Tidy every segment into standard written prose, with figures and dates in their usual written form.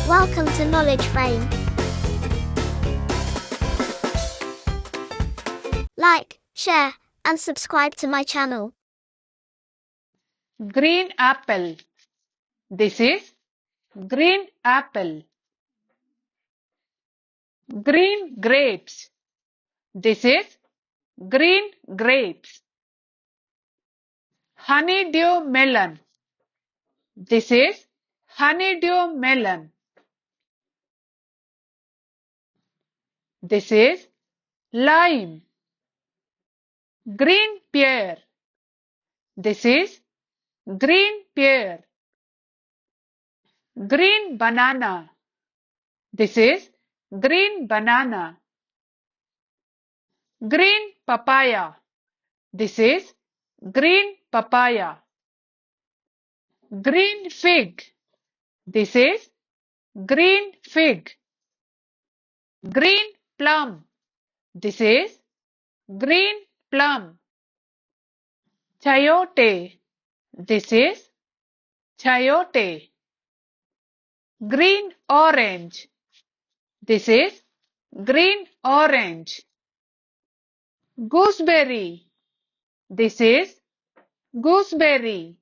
Welcome to Knowledge Frame. Like, share, and subscribe to my channel. Green apple. This is green apple. Green grapes. This is green grapes. Honeydew melon. This is honeydew melon. This is lime. Green pear. This is green pear. Green banana. This is green banana. Green papaya. This is green papaya. Green fig. This is green fig. Green plum. This is green plum. Chayote. This is chayote. Green orange. This is green orange. Gooseberry. This is gooseberry.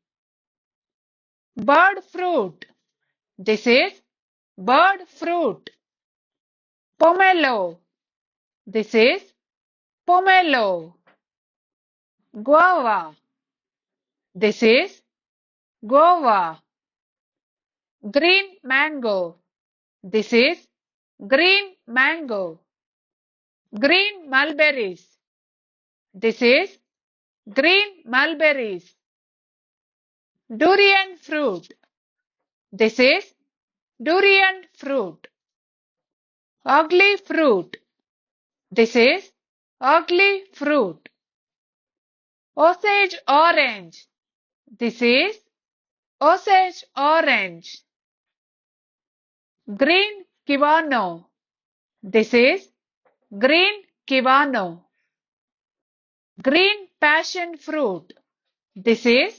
Bird fruit. This is bird fruit. Pomelo. This is pomelo. Guava. This is guava. Green mango. This is green mango. Green mulberries. This is green mulberries. Durian fruit. This is durian fruit. Ugly fruit. This is ugly fruit. Osage orange. This is Osage orange. Green kibano. This is green kibano. Green passion fruit. This is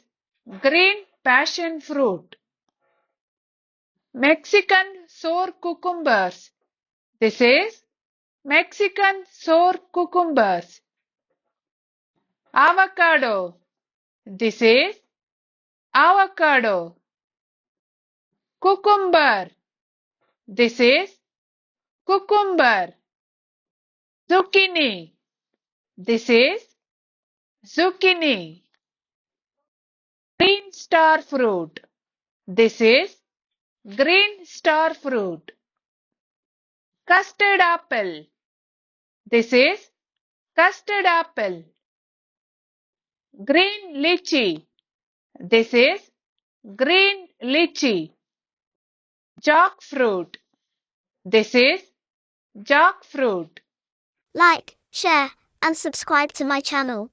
green passion fruit. Mexican sour cucumbers. This is Mexican sour cucumbers. Avocado. This is avocado. Cucumber. This is cucumber. Zucchini. This is zucchini. Green star fruit. This is green star fruit. Custard apple. This is custard apple. Green lychee. This is green lychee. Jackfruit. This is jackfruit. Like, share, and subscribe to my channel.